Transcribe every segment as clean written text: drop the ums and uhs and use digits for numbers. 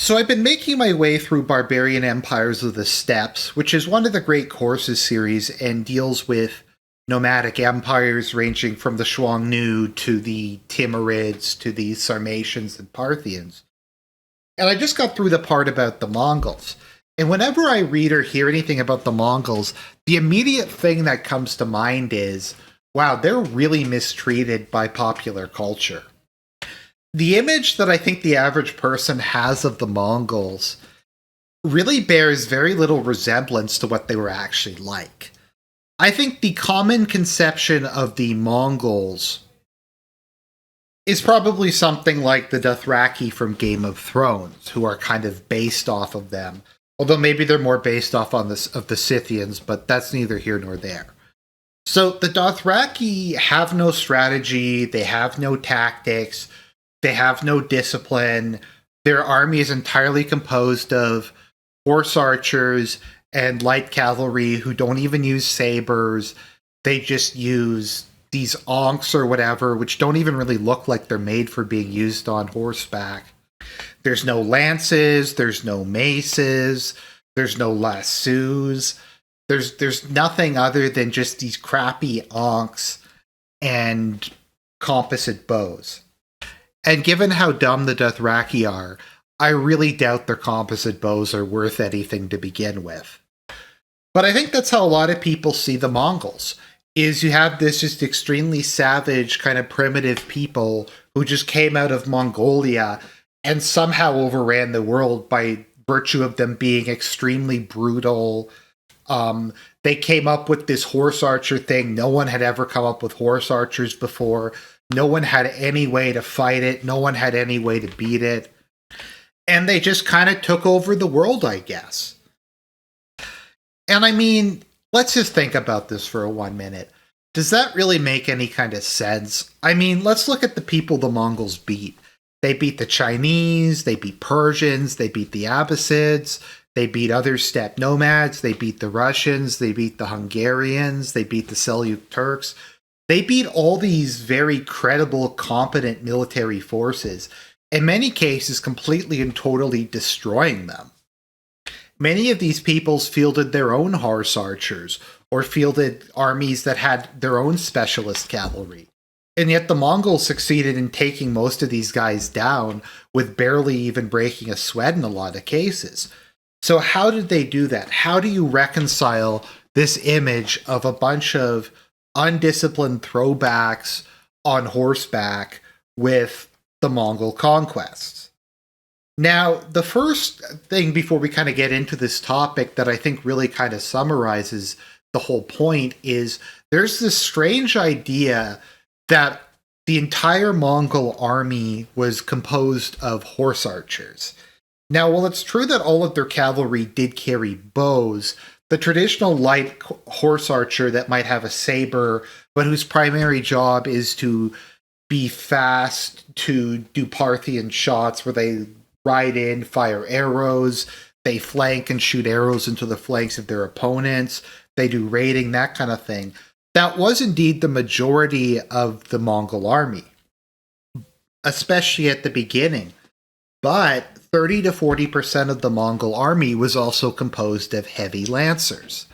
So I've been making my way through Barbarian Empires of the Steppes, which is one of the great courses series and deals with nomadic empires ranging from the Xiongnu to the Timurids to the Sarmatians and Parthians. And I just got through the part about the Mongols. And whenever I read or hear anything about the Mongols, the immediate thing that comes to mind is, wow, they're really mistreated by popular culture. The image that I think the average person has of the Mongols really bears very little resemblance to what they were actually like. I think the common conception of the Mongols is probably something like the Dothraki from Game of Thrones, who are kind of based off of them. Although maybe they're more based off on this of the Scythians, but that's neither here nor there. So the Dothraki have no strategy, they have no tactics, they have no discipline. Their army is entirely composed of horse archers and light cavalry who don't even use sabers. They just use these onks or whatever, which don't even really look like they're made for being used on horseback. There's no lances, there's no maces, there's no lassos. There's nothing other than just these crappy onks and composite bows. And given how dumb the Dothraki are, I really doubt their composite bows are worth anything to begin with. But I think that's how a lot of people see the Mongols, is you have this just extremely savage, kind of primitive people who just came out of Mongolia and somehow overran the world by virtue of them being extremely brutal. They came up with this horse archer thing. No one had ever come up with horse archers before. No one had any way to fight it. No one had any way to beat it. And they just kind of took over the world, I guess. And I mean, let's just think about this for 1 minute. Does that really make any kind of sense? I mean, let's look at the people the Mongols beat. They beat the Chinese, they beat Persians, they beat the Abbasids, they beat other steppe nomads, they beat the Russians, they beat the Hungarians, they beat the Seljuk Turks. They beat all these very credible, competent military forces, in many cases completely and totally destroying them. Many of these peoples fielded their own horse archers, or fielded armies that had their own specialist cavalry. And yet the Mongols succeeded in taking most of these guys down with barely even breaking a sweat in a lot of cases. So how did they do that? How do you reconcile this image of a bunch of undisciplined throwbacks on horseback with the Mongol conquests? Now, the first thing before we kind of get into this topic that I think really kind of summarizes the whole point is there's this strange idea that the entire Mongol army was composed of horse archers. Now, while it's true that all of their cavalry did carry bows, the traditional light horse archer that might have a saber, but whose primary job is to be fast, to do Parthian shots where they ride in, fire arrows, they flank and shoot arrows into the flanks of their opponents, they do raiding, that kind of thing. That was indeed the majority of the Mongol army, especially at the beginning. But 30 to 40% of the Mongol army was also composed of heavy lancers.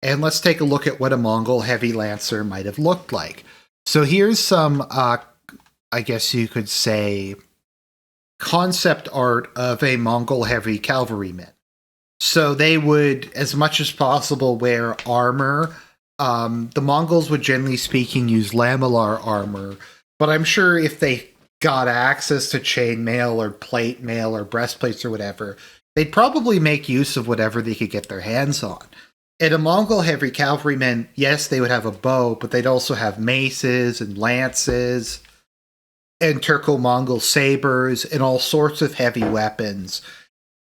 And let's take a look at what a Mongol heavy lancer might have looked like. So here's some, I guess you could say, concept art of a Mongol heavy cavalryman. So they would, as much as possible, wear armor. The Mongols would, generally speaking, use lamellar armor. But I'm sure if they got access to chainmail or plate mail or breastplates or whatever, they'd probably make use of whatever they could get their hands on. And a Mongol heavy cavalryman, yes, they would have a bow, but they'd also have maces and lances and Turco-Mongol sabers and all sorts of heavy weapons.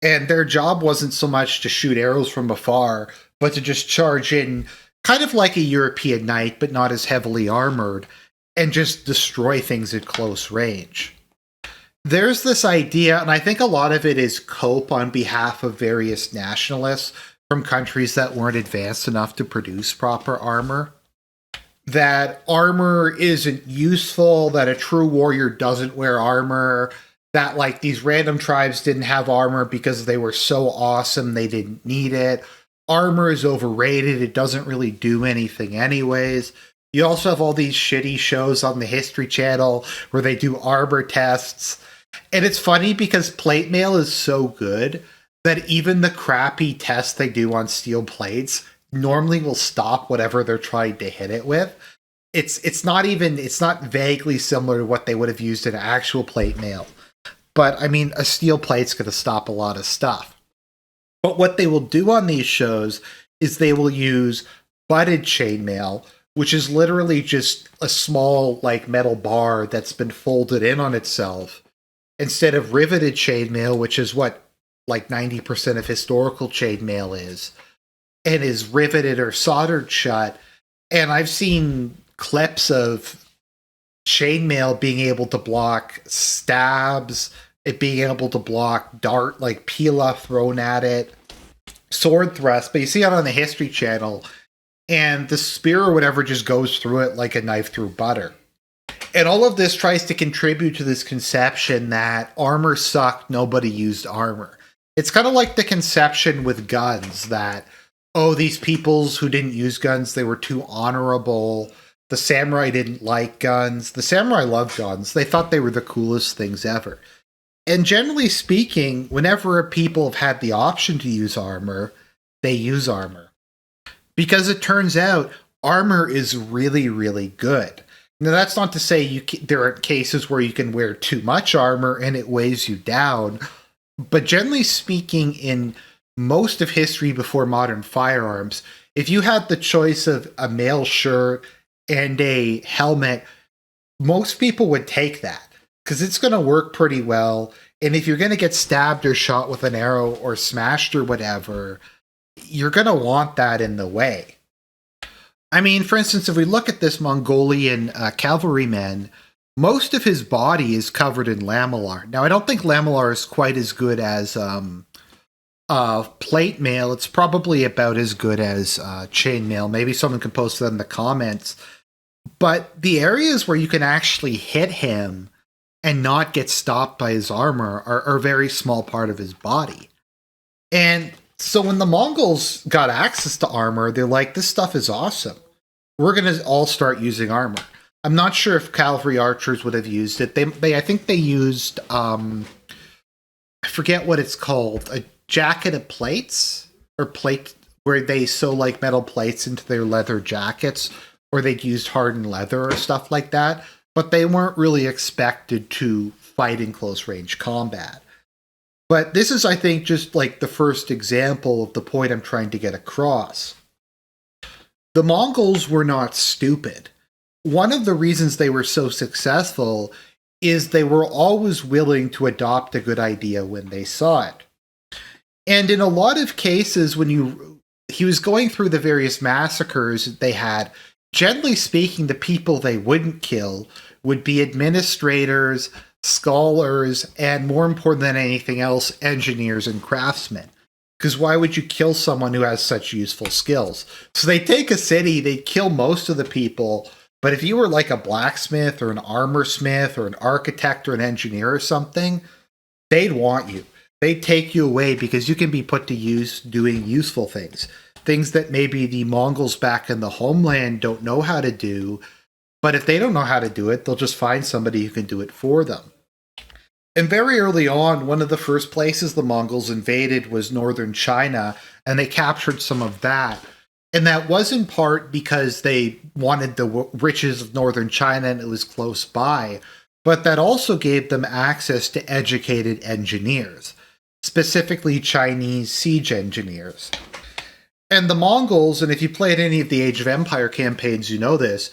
And their job wasn't so much to shoot arrows from afar, but to just charge in kind of like a European knight, but not as heavily armored, and just destroy things at close range. There's this idea, and I think a lot of it is cope on behalf of various nationalists from countries that weren't advanced enough to produce proper armor, that armor isn't useful, that a true warrior doesn't wear armor, that like these random tribes didn't have armor because they were so awesome they didn't need it. Armor is overrated, it doesn't really do anything anyways. You also have all these shitty shows on the History Channel where they do armor tests. And it's funny because plate mail is so good that even the crappy tests they do on steel plates normally will stop whatever they're trying to hit it with. It's not vaguely similar to what they would have used in actual plate mail. But I mean, a steel plate's going to stop a lot of stuff. But what they will do on these shows is they will use butted chainmail, which is literally just a small like metal bar that's been folded in on itself, instead of riveted chainmail, which is what like 90% of historical chainmail is, and is riveted or soldered shut. And I've seen clips of chainmail being able to block stabs, it being able to block dart, like pila thrown at it, sword thrust. But you see it on the History Channel, and the spear or whatever just goes through it like a knife through butter. And all of this tries to contribute to this conception that armor sucked, nobody used armor. It's kind of like the conception with guns that, oh, these peoples who didn't use guns, they were too honorable. The samurai didn't like guns. The samurai loved guns. They thought they were the coolest things ever. And generally speaking, whenever people have had the option to use armor, they use armor. Because it turns out armor is really, really good. Now, that's not to say there are cases where you can wear too much armor and it weighs you down. But generally speaking, in most of history before modern firearms, if you had the choice of a mail shirt and a helmet, most people would take that because it's going to work pretty well. And if you're going to get stabbed or shot with an arrow or smashed or whatever, you're going to want that in the way. I mean, for instance, if we look at this Mongolian cavalryman, most of his body is covered in lamellar. Now, I don't think lamellar is quite as good as plate mail. It's probably about as good as chain mail. Maybe someone can post that in the comments. But the areas where you can actually hit him and not get stopped by his armor are a very small part of his body. And so when the Mongols got access to armor, they're like, this stuff is awesome. We're going to all start using armor. I'm not sure if cavalry archers would have used it. I think they used, I forget what it's called, a jacket of plates, or plate, where they sew like metal plates into their leather jackets, or they'd used hardened leather or stuff like that. But they weren't really expected to fight in close range combat. But this is, I think, just like the first example of the point I'm trying to get across. The Mongols were not stupid. One of the reasons they were so successful is they were always willing to adopt a good idea when they saw it. And in a lot of cases, when he was going through the various massacres they had, generally speaking, the people they wouldn't kill would be administrators, scholars, and more important than anything else, engineers and craftsmen. Because why would you kill someone who has such useful skills? So they take a city, they kill most of the people, but if you were like a blacksmith or an armor smith or an architect or an engineer or something, they'd want you. They'd take you away because you can be put to use doing useful things. Things that maybe the Mongols back in the homeland don't know how to do, but if they don't know how to do it, they'll just find somebody who can do it for them. And very early on, one of the first places the Mongols invaded was northern China, and they captured some of that. And that was in part because they wanted the riches of northern China and it was close by, but that also gave them access to educated engineers, specifically Chinese siege engineers. And the Mongols, and if you played any of the Age of Empire campaigns, you know this,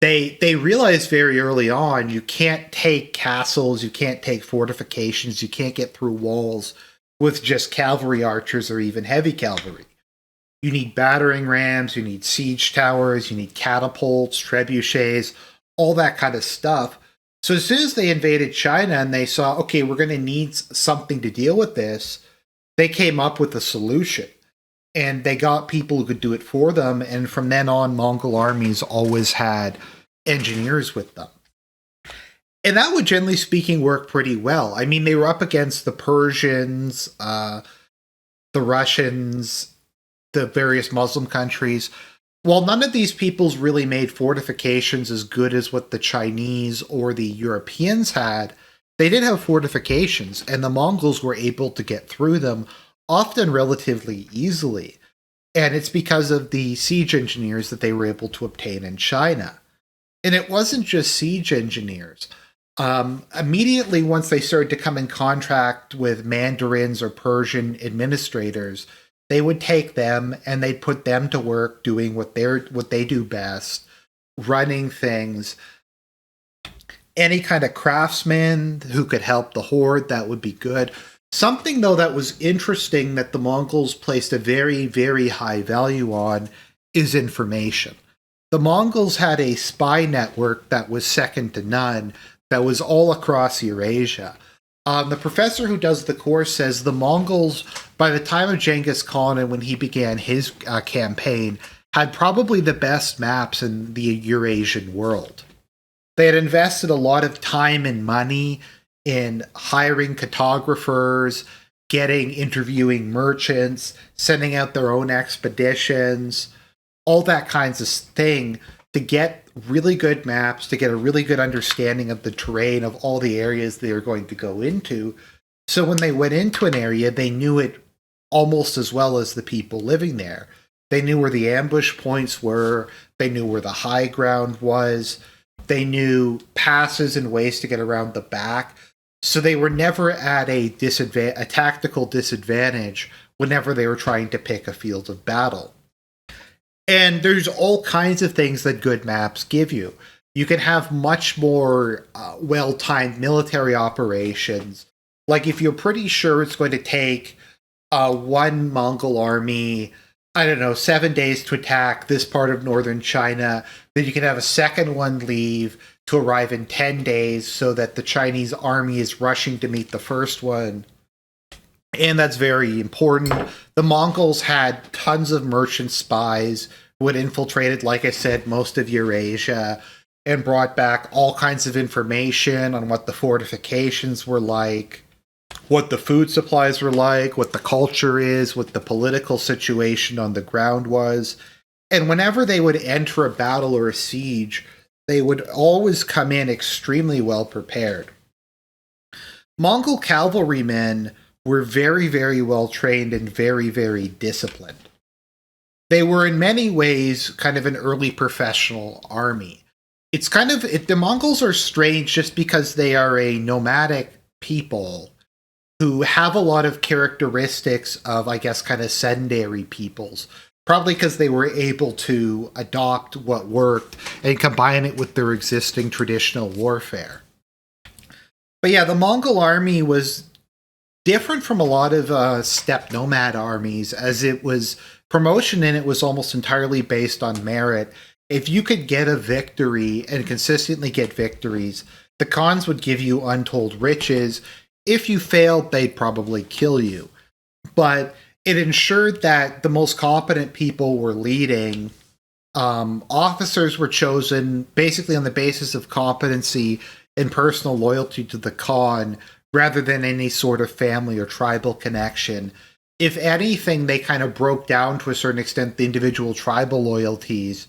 they realized very early on you can't take castles, you can't take fortifications, you can't get through walls with just cavalry archers or even heavy cavalry. You need battering rams, you need siege towers, you need catapults, trebuchets, all that kind of stuff. So as soon as they invaded China and they saw, okay, we're going to need something to deal with this, they came up with a solution. And they got people who could do it for them. And from then on, Mongol armies always had engineers with them. And that would, generally speaking, work pretty well. I mean, they were up against the Persians, the Russians, the various Muslim countries. While none of these peoples really made fortifications as good as what the Chinese or the Europeans had, they did have fortifications, and the Mongols were able to get through them, often relatively easily. And it's because of the siege engineers that they were able to obtain in China. And it wasn't just siege engineers. Immediately, once they started to come in contact with Mandarins or Persian administrators, they would take them and they'd put them to work doing what they do best, running things. Any kind of craftsman who could help the horde, that would be good. Something, though, that was interesting that the Mongols placed a very, very high value on is information. The Mongols had a spy network that was second to none, that was all across Eurasia. The professor who does the course says the Mongols, by the time of Genghis Khan and when he began his campaign, had probably the best maps in the Eurasian world. They had invested a lot of time and money in hiring cartographers, interviewing merchants, sending out their own expeditions, all that kinds of thing to get really good maps, to get a really good understanding of the terrain of all the areas they were going to go into. So when they went into an area, they knew it almost as well as the people living there. They knew where the ambush points were, they knew where the high ground was, they knew passes and ways to get around the back. So they were never at a tactical disadvantage whenever they were trying to pick a field of battle. And there's all kinds of things that good maps give you. You can have much more well-timed military operations. Like if you're pretty sure it's going to take one Mongol army, I don't know, 7 days to attack this part of northern China, then you can have a second one leave to arrive in 10 days so that the Chinese army is rushing to meet the first one. And that's very important. The Mongols had tons of merchant spies who had infiltrated, like I said, most of Eurasia and brought back all kinds of information on what the fortifications were like, what the food supplies were like, what the culture is, what the political situation on the ground was. And whenever they would enter a battle or a siege, they would always come in extremely well prepared. Mongol cavalrymen were very, very well trained and very, very disciplined. They were in many ways kind of an early professional army. The Mongols are strange just because they are a nomadic people who have a lot of characteristics of, I guess, kind of sedentary peoples. Probably because they were able to adopt what worked and combine it with their existing traditional warfare. But yeah, the Mongol army was different from a lot of steppe nomad armies, as it was promotion in it was almost entirely based on merit. If you could get a victory and consistently get victories, the Khans would give you untold riches. If you failed, they'd probably kill you. But it ensured that the most competent people were leading. Officers were chosen basically on the basis of competency and personal loyalty to the Khan rather than any sort of family or tribal connection. If anything, they kind of broke down to a certain extent the individual tribal loyalties,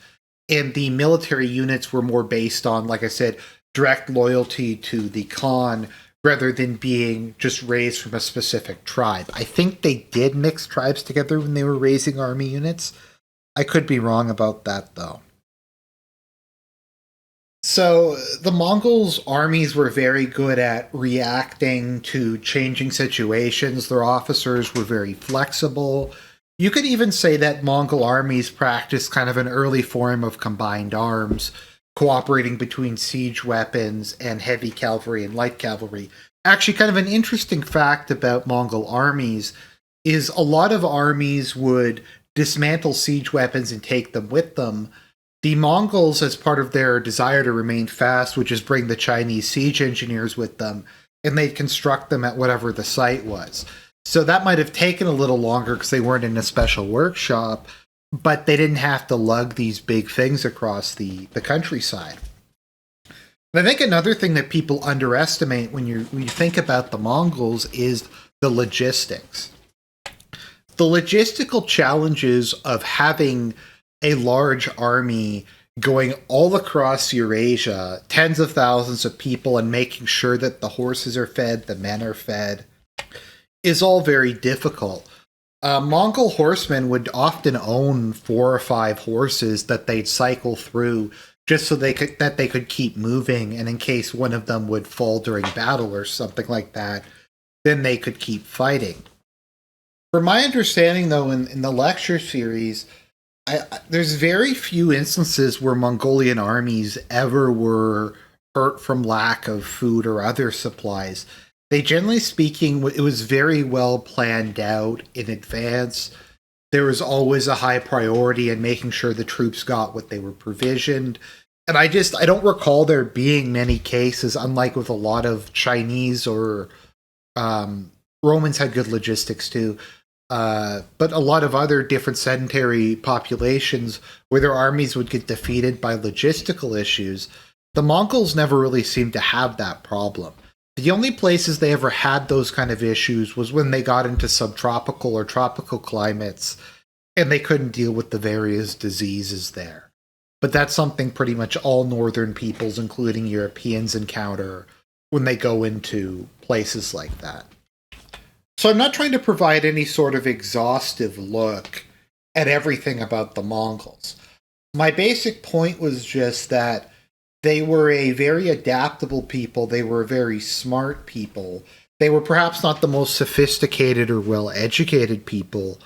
and the military units were more based on, like I said, direct loyalty to the Khan rather than being just raised from a specific tribe. I think they did mix tribes together when they were raising army units. I could be wrong about that, though. So the Mongols' armies were very good at reacting to changing situations. Their officers were very flexible. You could even say that Mongol armies practiced kind of an early form of combined arms, cooperating between siege weapons and heavy cavalry and light cavalry. Actually, kind of an interesting fact about Mongol armies is a lot of armies would dismantle siege weapons and take them with them. The Mongols, as part of their desire to remain fast, would just bring the Chinese siege engineers with them, and they'd construct them at whatever the site was. So that might have taken a little longer because they weren't in a special workshop, but they didn't have to lug these big things across the countryside. And I think another thing that people underestimate when you think about the Mongols is the logistics. The logistical challenges of having a large army going all across Eurasia, tens of thousands of people, and making sure that the horses are fed, the men are fed, is all very difficult. Mongol horsemen would often own 4 or 5 horses that they'd cycle through just so they could keep moving, and in case one of them would fall during battle or something like that, then they could keep fighting. From my understanding, though, in the lecture series, there's very few instances where Mongolian armies ever were hurt from lack of food or other supplies. They, generally speaking, it was very well planned out in advance. There was always a high priority in making sure the troops got what they were provisioned. And I don't recall there being many cases, unlike with a lot of Chinese or Romans had good logistics too. But a lot of other different sedentary populations where their armies would get defeated by logistical issues, the Mongols never really seemed to have that problem. The only places they ever had those kind of issues was when they got into subtropical or tropical climates and they couldn't deal with the various diseases there. But that's something pretty much all northern peoples, including Europeans, encounter when they go into places like that. So I'm not trying to provide any sort of exhaustive look at everything about the Mongols. My basic point was just that they were a very adaptable people. They were very smart people. They were perhaps not the most sophisticated or well-educated people,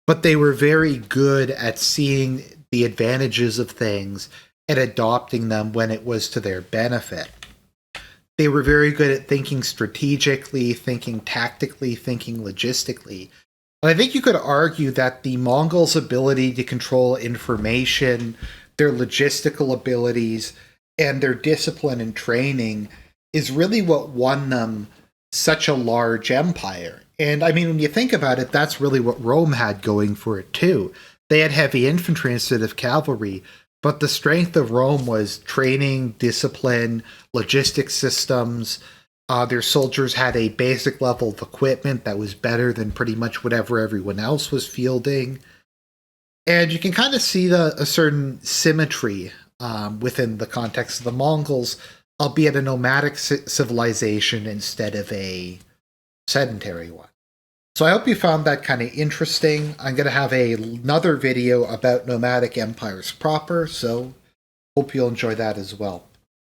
but they were very good at seeing the advantages of things and adopting them when it was to their benefit. They were very good at thinking strategically, thinking tactically, thinking logistically. And I think you could argue that the Mongols' ability to control information, their logistical abilities, and their discipline and training is really what won them such a large empire. And I mean, when you think about it, that's really what Rome had going for it too. They had heavy infantry instead of cavalry, but the strength of Rome was training, discipline, logistic systems. Their soldiers had a basic level of equipment that was better than pretty much whatever everyone else was fielding. And you can kind of see a certain symmetry within the context of the Mongols, albeit a nomadic civilization instead of a sedentary one. So I hope you found that kind of interesting. I'm going to have another video about nomadic empires proper, so hope you'll enjoy that as well.